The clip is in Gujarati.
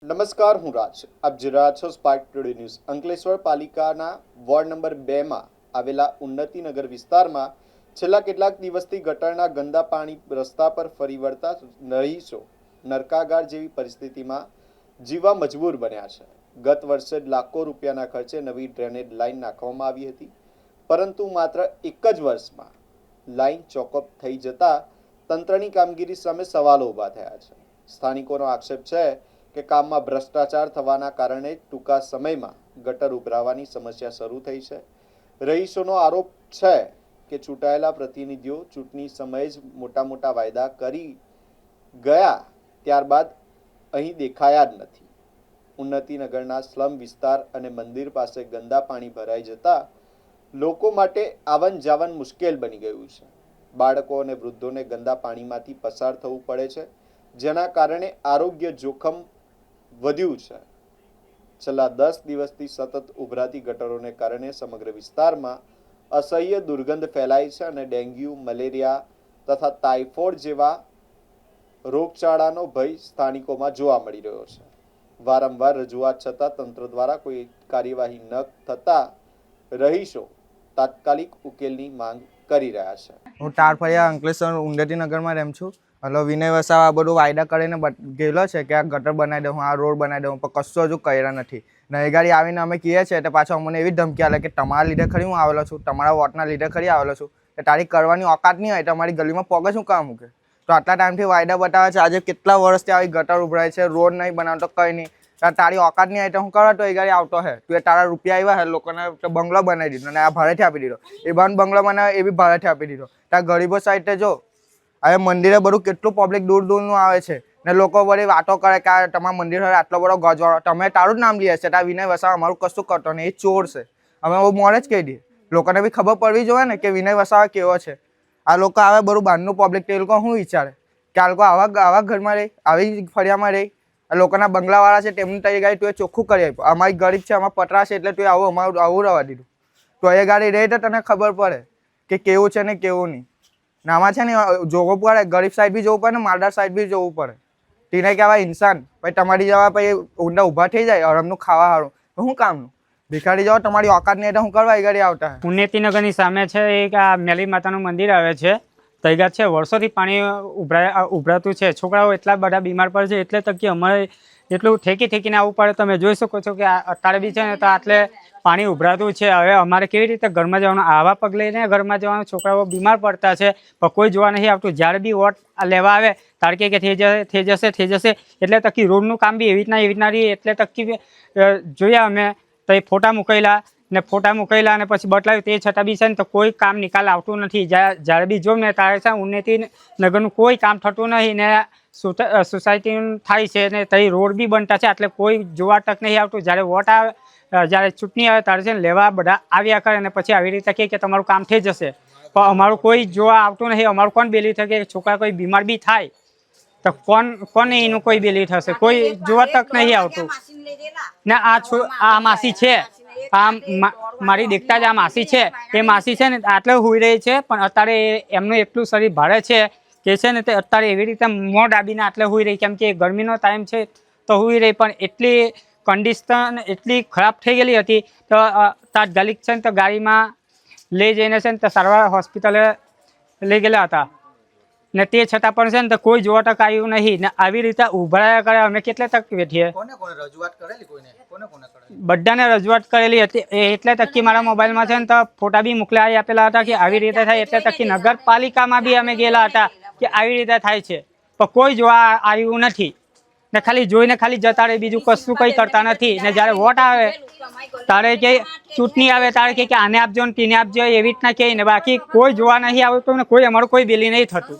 નમસ્કાર, હું રાજ. આપ જોઈ રહ્યા છો સ્પાર્ક ટુડે ન્યૂઝ. અંકલેશ્વર પાલિકાના વોર્ડ નંબર 2માં આવેલા ઉન્નતિનગર વિસ્તારમાં છેલ્લા કેટલાક દિવસથી ગટરના ગંદા પાણી રસ્તા પર ફરી વળતા રહીશો નરકાગાર જેવી પરિસ્થિતિમાં જીવવા મજબૂર બન્યા છે. ગત વર્ષે લાખો રૂપિયાના ખર્ચે નવી ડ્રેનેજ લાઇન નાખવામાં આવી હતી, પરંતુ માત્ર એક જ વર્ષમાં લાઇન ચોકઅપ થઈ જતા તંત્રની કામગીરી સામે સવાલો ઊભા થયા છે. સ્થાનિકોનો આક્ષેપ છે કે કામમાં ભ્રષ્ટાચાર થવાના કારણે ટૂંકા સમયમાં ગટર ઉભરાવાની સમસ્યા શરૂ થઈ છે. રહીશોનો આરોપ છે કે ચૂંટાયેલા પ્રતિનિધિઓ ચૂંટણી સમયે જ મોટા વાયદા કરી ગયા, ત્યારબાદ અહીં દેખાયા જ નથી. ઉન્નતિનગરના સ્લમ વિસ્તાર અને મંદિર પાસે ગંદા પાણી ભરાઈ જતા લોકો માટે આવન જાવન મુશ્કેલ બની ગયું છે. બાળકો અને વૃદ્ધોને ગંદા પાણીમાંથી પસાર થવું પડે છે, જેના કારણે આરોગ્ય જોખમ વધ્યું છે. છેલ્લા 10 દિવસથી સતત ઉભરાતી ગટરોને કારણે સમગ્ર વિસ્તારમાં અસહ્ય દુર્ગંધ ફેલાય છે અને ડેન્ગ્યુ, મલેરિયા તથા ટાઇફોઇડ જેવા રોગચાળાનો ભય સ્થાનિકોમાં જોવા મળી રહ્યો છે. વારંવાર રજૂઆત છતાં તંત્ર દ્વારા કોઈ કાર્યવાહી ન થતા રહીશો તાત્કાલિક ઉકેલની માંગ કરી રહ્યા છે. હું તારફળિયા અંકલેશ્વર ઉન્નતિનગરમાં રહું છું. એટલે વિનય વસાવા આ બધું વાયદા કરીને ગયેલો છે કે આ ગટર બનાવી દઉં, આ રોડ બનાવી દઉં, પણ કશું હજુ કર્યા નથી. ને એ ગાડી આવીને અમે કહીએ છીએ તો પાછો અમને એવી ધમકી આલે કે તમારા લીધે ખરી હું આવેલો છું, તમારા વોટના લીધે ખરી આવેલો છું, કે તારી કરવાની ઓકાત નહીં હોય તમારી ગલીમાં પગ શું કામ મૂકે. તો આટલા ટાઈમથી વાયદા બતાવે છે, આજે કેટલા વર્ષથી આવી ગટર ઉભરાય છે, રોડ નહીં બનાવતો કંઈ નહીં. તારી ઓકાત નહીં હોય તો હું કરવા તો એ ગાડી આવતો હે, તું એ તારા રૂપિયા આવ્યા હે, લોકોને બંગલો બનાવી દીધો અને આ ભાડેથી આપી દીધો. એ બંગલો બનાવે એ બી ભાડેથી આપી દીધો. ત્યાં ગરીબો સાઈડ જો હવે મંદિરે બધું કેટલું પબ્લિક દૂર દૂરનું આવે છે ને લોકો વળી વાતો કરે કે તમારા મંદિર હોય આટલો બધો ગજવાળો, તમે તારું જ નામ લઈએ છે. ત્યાં વિનય વસાવા અમારું કશું કરતો નહીં, એ ચોર છે. અમે બહુ મોડે જ કહી દઈએ, લોકોને બી ખબર પડવી જોઈએ ને કે વિનય વસાવા કેવો છે. આ લોકો આવે બધું બહારનું પબ્લિક, તે લોકો શું વિચારે કે આ લોકો આવા ઘરમાં રહી, આવી ફળિયામાં રહી. આ લોકોના બંગલાવાળા છે તેમની તરી ગાડી તું એ ચોખ્ખું કરી આપ્યું. અમારી ગરીબ છે, અમારા પતરા છે એટલે તું આવું રવા દીધું. તો એ ગાડી રહી તો તને ખબર પડે કે કેવું છે ને કેવું નહીં. ને આમાં છે ને જોવું પડે, ગરીબ સાઈડ બી જોવું પડે ને માલદાર સાઈડ બી જોવું પડે. તેને કહેવાય ઇન્સાન. પછી તમારી જવા પછી ઊંડા ઊભા થઈ જાય આરામનું ખાવા સારું, તો શું કામનું? ભિખારી જાઓ, તમારી ઓકાત નહીં તો હું કરવા એ ગાડી આવતા. ઉન્નતિનગરની સામે છે એક આ મેલી માતાનું મંદિર આવે છે, તૈગાર છે. વર્ષોથી પાણી ઉભરાતું છે. છોકરાઓ એટલા બધા બીમાર પડે છે, એટલે તક કે અમારે એટલું ઠેકીને આવવું પડે. તમે જોઈ શકો છો કે અત્યારે બી છે ને તો આટલે પાણી ઉભરાતું છે. હવે અમારે કેવી રીતે ઘરમાં જવાનું, આવા પગ લઈને ઘરમાં જવાનું, છોકરાઓ બીમાર પડતા છે પણ કોઈ જોવા નહીં આવતું. જ્યારે બી વોટ લેવા આવે તારકે કે થઈ જશે એટલે તકી રોડનું કામ બી એવી રીતના રહી. એટલે તકી જોયા અમે તો એ ફોટા મૂકેલા અને પછી બતલાવ્યું, તે છતાં બી છે ને તો કોઈ કામ નિકાલ આવતું નથી. જ્યારે બી જો ને તારે છે ઉન્નતિનગરનું કોઈ કામ થતું નહીં ને સોસાયટી થાય છે ને તઈ રોડ બી બનતા છે, એટલે કોઈ જોવા તક નહીં આવતું. જ્યારે વોટ આવે, જ્યારે ચૂંટણી આવે ત્યારે છે ને લેવા બધા આવ્યા કરે અને પછી આવી રીતે કહે કે તમારું કામ થઈ જશે, પણ અમારું કોઈ જોવા આવતું નહીં. અમારું કોણ બેલી થશે? છોકરા કોઈ બીમાર બી થાય તો કોને એનું કોઈ બેલી થશે? કોઈ જોવા તક નહીં આવતું. ને આ માસી છે, આ મારી દેખતા જ આ માસી છે, એ માસી છે ને આટલે હુઈ રહી છે, પણ અત્યારે એમનું એટલું શરીર ભારે છે કે છે ને તે અત્યારે એવી રીતે મોં ડાબીને આટલે હુઈ રહી, કેમ કે ગરમીનો ટાઈમ છે તો હુઈ રહી. પણ એટલી કન્ડિશન એટલી ખરાબ થઈ ગયેલી હતી તો તાત્કાલિક છે ને તો ગાડીમાં લઈ જઈને છે ને તો સારવાર હોસ્પિટલે લઈ ગયેલા હતા. ને તે છતાં પણ છે ને તો કોઈ જોવા તક આવ્યું નહીં. ને આવી રીતે ઉભરાયા કરે. અમે કેટલે તક બેઠીએ, બધાને રજૂઆત કરેલી હતી. એટલે તકી મારા મોબાઈલમાં છે ને તો ફોટા બી મોકલાવી આપેલા હતા કે આવી રીતે થાય. એટલે તકી નગરપાલિકામાં બી અમે ગયેલા હતા કે આવી રીતે થાય છે, પણ કોઈ જોવા આવ્યું નથી. ને ખાલી જોઈને ખાલી જતા રહે, બીજું કશું કંઈ કરતા નથી. ને જ્યારે વોટ આવે તારે કે ચૂંટણી આવે તારે કે આને આપજો ને તેને આપજો, એવી રીતના કહે ને બાકી કોઈ જોવા નહીં આવતું ને કોઈ અમારું કોઈ બેલી નહીં થતું.